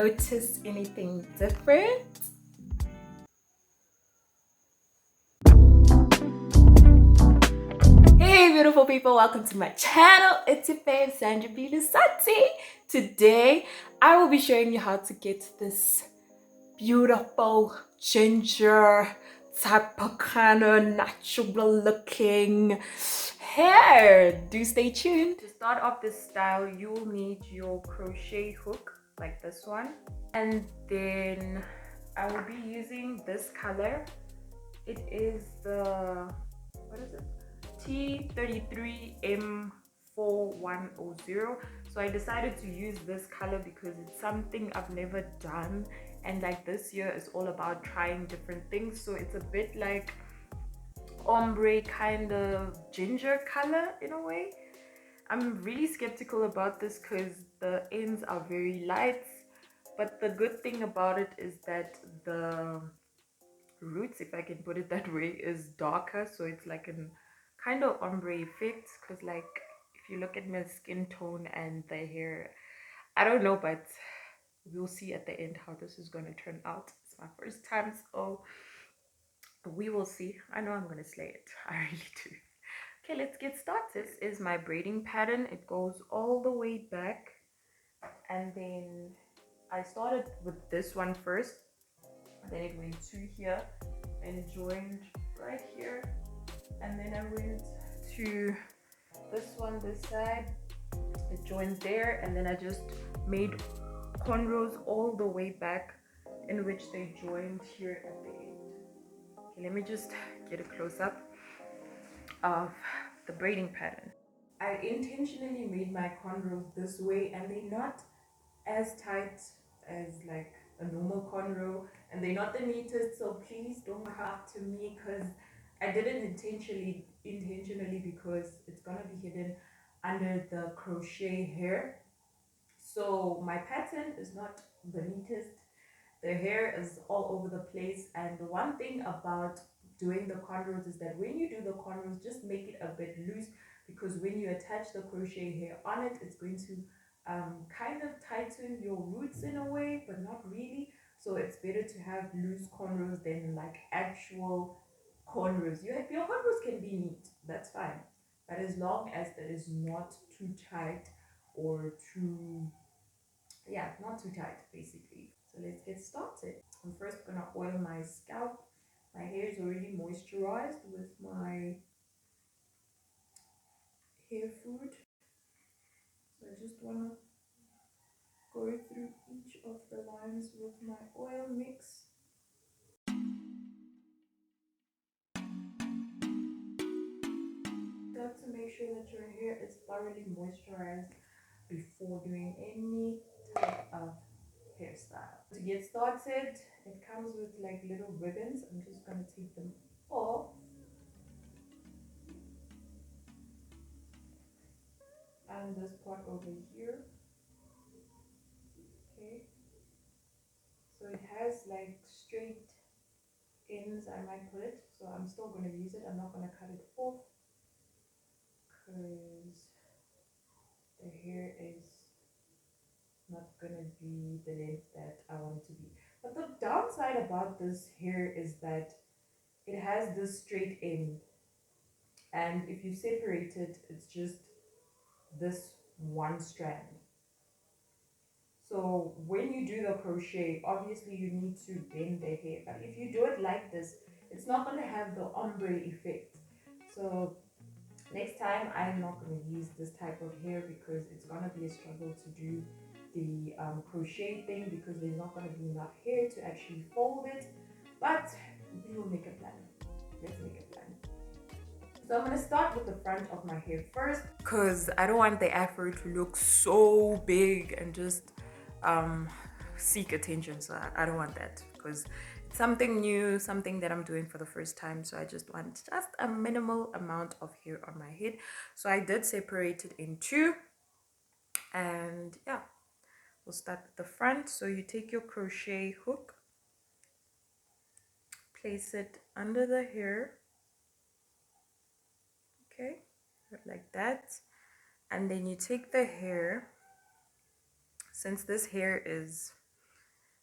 Notice anything different? Hey beautiful people, welcome to my channel. It's your fave Sandra Bilusati. Today I will be showing you how to get this beautiful ginger type of kind of natural looking hair. Do stay tuned. To start off this style, you will need your crochet hook like this one, and then I will be using this color. It is the, what is it, T33M4100. So I decided to use this color because it's something I've never done, and like this year is all about trying different things. So it's a bit like ombre kind of ginger color in a way. I'm really skeptical about this because the ends are very light, but the good thing about it is that the roots, if I can put it that way, is darker, so it's like an kind of ombre effect. Because like if you look at my skin tone and the hair, I don't know, but we'll see at the end how this is going to turn out. It's my first time, so we will see. I know I'm going to slay it. I really do. Okay, let's get started. This is my braiding pattern. It goes all the way back, and then I started with this one first, then it went to here and joined right here, and then I went to this one, this side, it joined there, and then I just made cornrows all the way back in which they joined here at the end. Okay, let me just get a close-up of the braiding pattern. I intentionally made my cornrows this way, and they're not as tight as like a normal cornrow, and they're not the neatest, so please don't come after me because I did it intentionally because it's gonna be hidden under the crochet hair. So my pattern is not the neatest, the hair is all over the place. And the one thing about doing the cornrows is that when you do the cornrows, just make it a bit loose, because when you attach the crochet hair on it, it's going to kind of tighten your roots in a way, but not really. So it's better to have loose cornrows than like actual cornrows. Your cornrows can be neat, that's fine, but as long as it is not too tight or too, yeah, not too tight basically. So let's get started. I'm first gonna oil my scalp. My hair is already moisturized with my hair food, so I just wanna go through each of the lines with my oil mix. You have to make sure that your hair is thoroughly moisturized before doing any type of hairstyle. To get started, it comes with like little ribbons. I'm just gonna take them off. And this part over here. Okay, so it has like straight ends, I might put it, so I'm still going to use it. I'm not going to cut it off because the hair is not going to be the length that I want it to be. But the downside about this hair is that it has this straight end, and if you separate it, it's just this one strand. So when you do the crochet, obviously you need to bend the hair, but if you do it like this, it's not going to have the ombre effect. So next time I'm not going to use this type of hair because it's going to be a struggle to do the crochet thing, because there's not going to be enough hair to actually fold it. But we will make a plan. Let's make a plan. So I'm going to start with the front of my hair first, because I don't want the afro to look so big and just seek attention. So I don't want that, because it's something new, something that I'm doing for the first time. So I just want just a minimal amount of hair on my head. So I did separate it in two, and yeah, we'll start with the front. So you take your crochet hook, place it under the hair, okay, like that, and then you take the hair. Since this hair is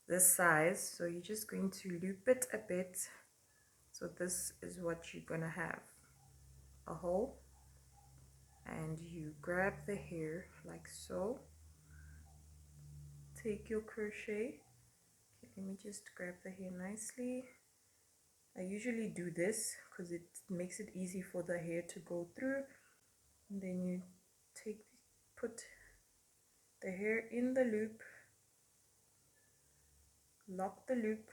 this size, so you're just going to loop it a bit. So this is what you're gonna have, a hole, and you grab the hair like so. Take your crochet. Okay, let me just grab the hair nicely. I usually do this because it makes it easy for the hair to go through. And then you put the hair in the loop, lock the loop,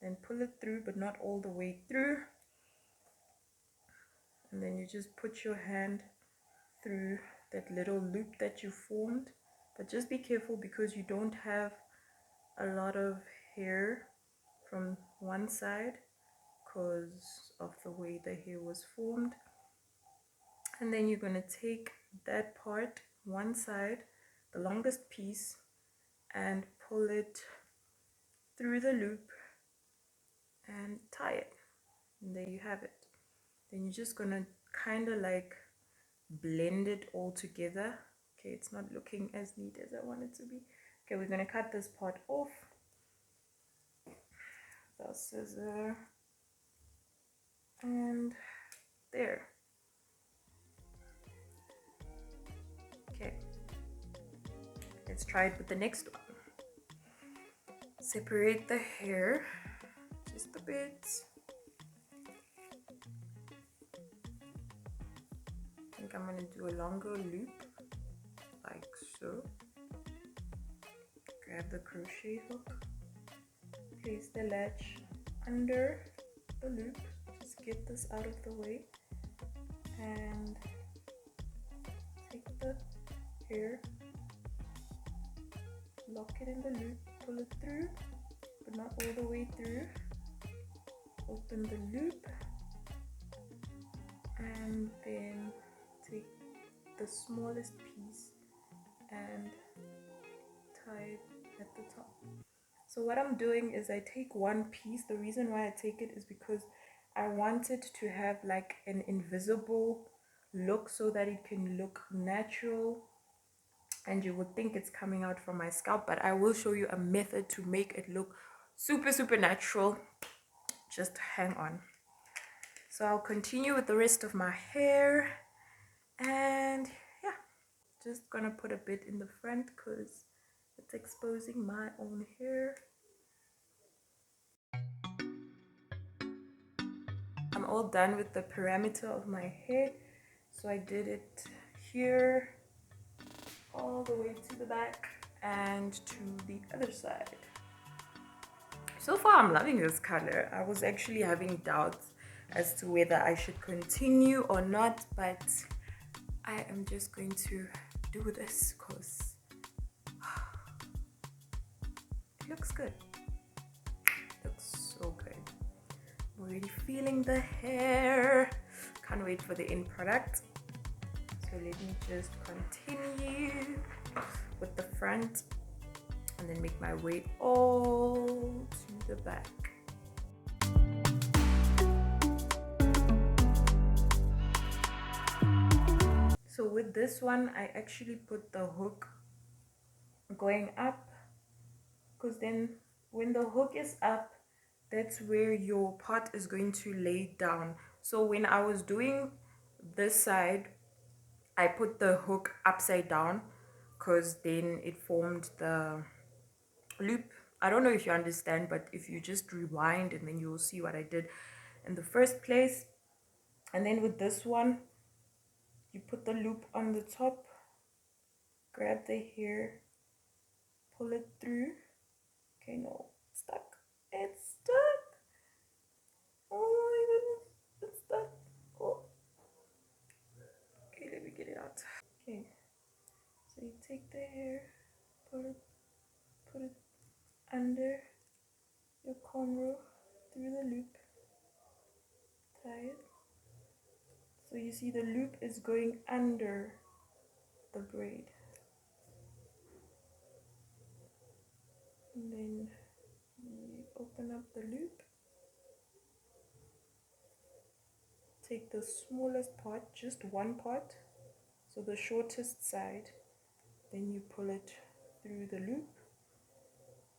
then pull it through, but not all the way through. And then you just put your hand through that little loop that you formed, but just be careful because you don't have a lot of hair from one side because of the way the hair was formed. And then you're going to take that part, one side, the longest piece, and pull it through the loop and tie it, and there you have it. Then you're just going to kind of like blend it all together. Okay, it's not looking as neat as I want it to be. Okay, we're going to cut this part off. The scissor, and there. Okay, let's try it with the next one. Separate the hair just a bit. I think I'm going to do a longer loop like so. Grab the crochet hook, place the latch under the loop, just get this out of the way, and take the hair, lock it in the loop, pull it through, but not all the way through, open the loop, and then take the smallest piece and tie it at the top. So what I'm doing is I take one piece. The reason why I take it is because I want it to have like an invisible look so that it can look natural and you would think it's coming out from my scalp, but I will show you a method to make it look super natural. Just hang on. So I'll continue with the rest of my hair, and yeah, just gonna put a bit in the front because it's exposing my own hair. I'm all done with the perimeter of my hair, so I did it here all the way to the back and to the other side. So far I'm loving this color. I was actually having doubts as to whether I should continue or not, but I am just going to do this because it looks good. Looks so good. I'm already feeling the hair. Can't wait for the end product. So let me just continue with the front and then make my way all to the back. So with this one, I actually put the hook going up, because then when the hook is up, that's where your part is going to lay down. So when I was doing this side, I put the hook upside down because then it formed the loop. I don't know if you understand, but if you just rewind and then you'll see what I did in the first place. And then with this one, you put the loop on the top, grab the hair, pull it through. Okay, no, it's stuck. It's stuck. Oh my goodness, it's stuck. Oh. Okay, let me get it out. Okay, so you take the hair, put it under your cornrow through the loop, tie it. So you see the loop is going under the braid. And then you open up the loop, take the smallest part, just one part, so the shortest side, then you pull it through the loop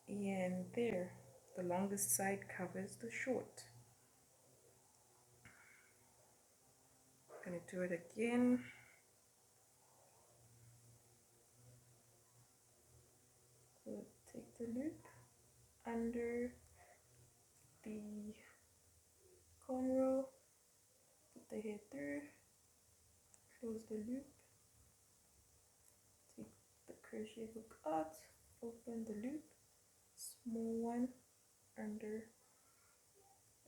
And there, the longest side covers the short. I'm gonna do it again. So take the loop under the cornrow, put the hair through, close the loop, take the crochet hook out, open the loop, small one under,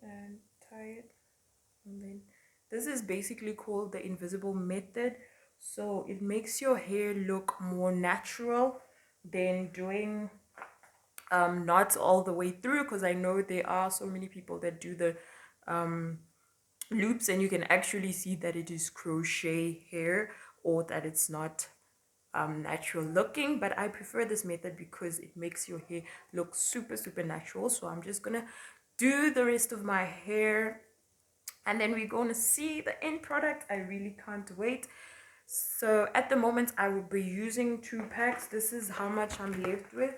and tie it. And then this is basically called the invisible method, so it makes your hair look more natural than doing knots all the way through, because I know there are so many people that do the loops and you can actually see that it is crochet hair or that it's not natural looking. But I prefer this method because it makes your hair look super natural. So I'm just gonna do the rest of my hair and then we're gonna see the end product. I really can't wait. So at the moment I will be using 2 packs. This is how much I'm left with.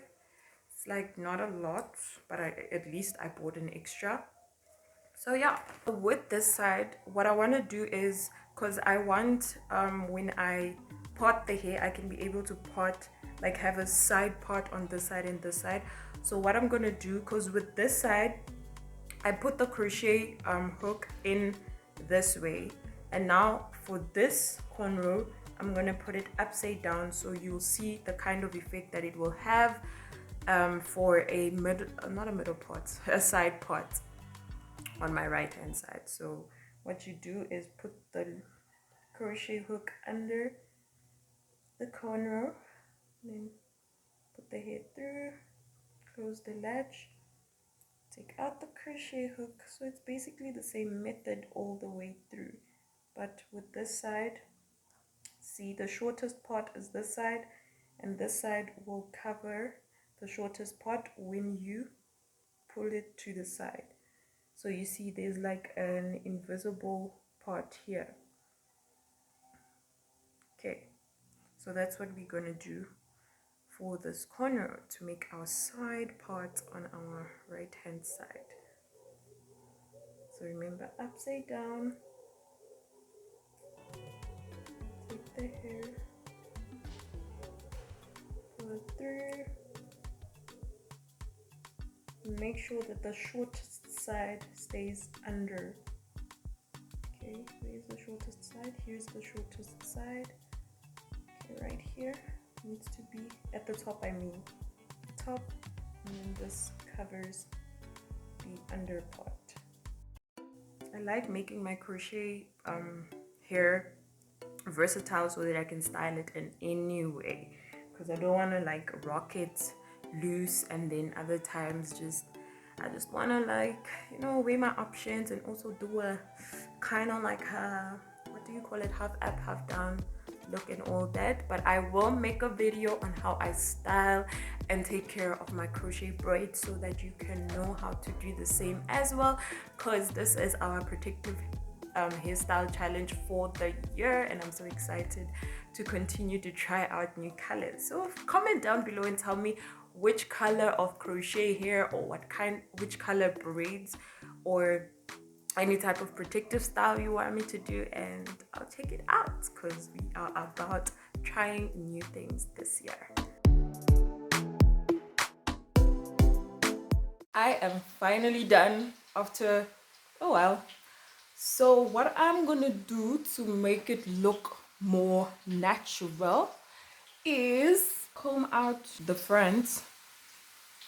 It's like not a lot, but at least I bought an extra. So yeah, with this side, what I want to do is, because I want when I part the hair, I can be able to part, like have a side part on this side and this side. So what I'm gonna do, because with this side I put the crochet hook in this way, and now for this cornrow I'm gonna put it upside down, so you'll see the kind of effect that it will have for a middle, not a middle part, a side part on my right hand side. So what you do is put the crochet hook under the cornrow, then put the hair through, close the latch, take out the crochet hook. So it's basically the same method all the way through, but with this side, see, the shortest part is this side, and this side will cover the shortest part when you pull it to the side. So you see there's like an invisible part here. Okay, so that's what we're gonna do for this corner to make our side part on our right hand side. So remember, upside down, take the hair, pull it through, make sure that the shortest side stays under. Okay, here's the shortest side, here's the shortest side. Okay, right here needs to be at the top, I mean top, and then this covers the under part. I like making my crochet hair versatile so that I can style it in any way, because I don't want to like rock it loose and then other times I just want to, like, you know, weigh my options and also do a kind of like a, what do you call it, half up half down look and all that. But I will make a video on how I style and take care of my crochet braids so that you can know how to do the same as well, because this is our protective hairstyle challenge for the year, and I'm so excited to continue to try out new colors. So comment down below and tell me which color of crochet hair or which color braids or any type of protective style you want me to do, and I'll check it out, because we are about trying new things this year. I am finally done after a while. So what I'm gonna do to make it look more natural is comb out the front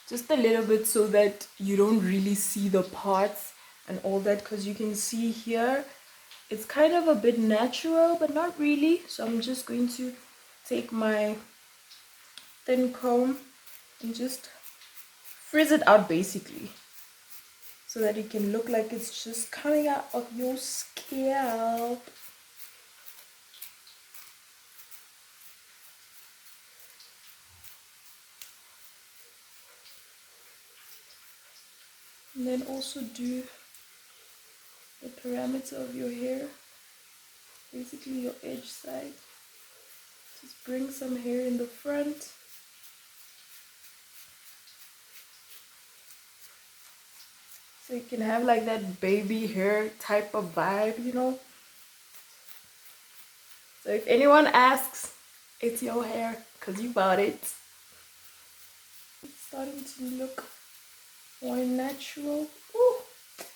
just a little bit so that you don't really see the parts and all that, because you can see here it's kind of a bit natural but not really. So I'm just going to take my thin comb and just frizz it out basically, so that it can look like it's just coming out of your scalp. And then also do the perimeter of your hair, basically your edge side. Just bring some hair in the front. So you can have like that baby hair type of vibe, you know. So if anyone asks, it's your hair because you bought it. It's starting to look more natural. Ooh,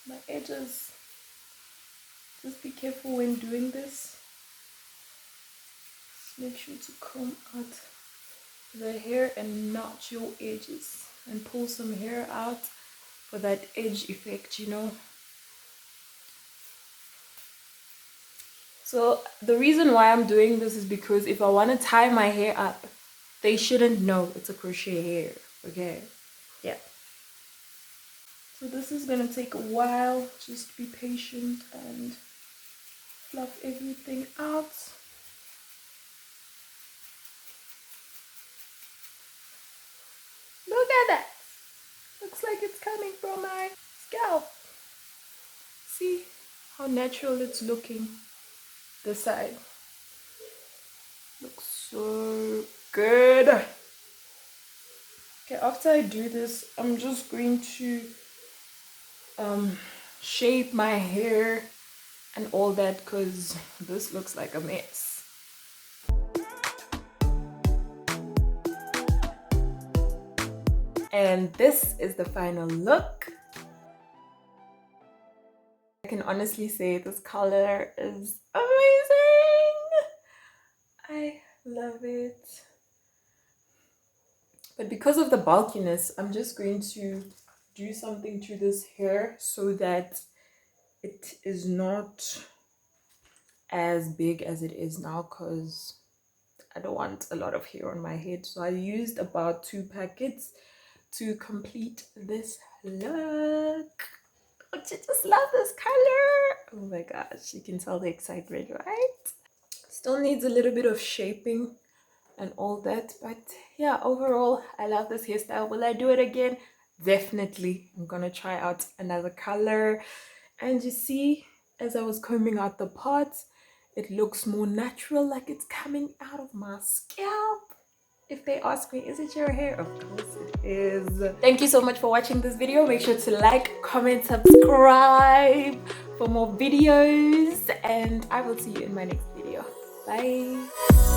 my edges. Just be careful when doing this. Just make sure to comb out the hair and not your edges, and pull some hair out for that edge effect, you know. So the reason why I'm doing this is because if I want to tie my hair up, they shouldn't know it's a crochet hair. Okay, yeah. So this is gonna take a while. Just be patient and fluff everything out. Look at that. Looks like it's coming from my scalp. See how natural it's looking. This side looks so good. Okay, after I do this, I'm just going to shape my hair and all that because this looks like a mess. And this is the final look. I can honestly say this color is amazing. I love it. But because of the bulkiness, I'm just going to do something to this hair so that it is not as big as it is now, because I don't want a lot of hair on my head. So I used about 2 packets to complete this look. Don't you just love this color? Oh my gosh, you can tell the excitement, right? Still needs a little bit of shaping and all that, but yeah, overall I love this hairstyle. Will I do it again? Definitely. I'm gonna try out another color. And you see, as I was combing out the parts, it looks more natural, like it's coming out of my scalp. If they ask me, is it your hair? Of course it is. Thank you so much for watching this video. Make sure to like, comment, subscribe for more videos, and I will see you in my next video. Bye.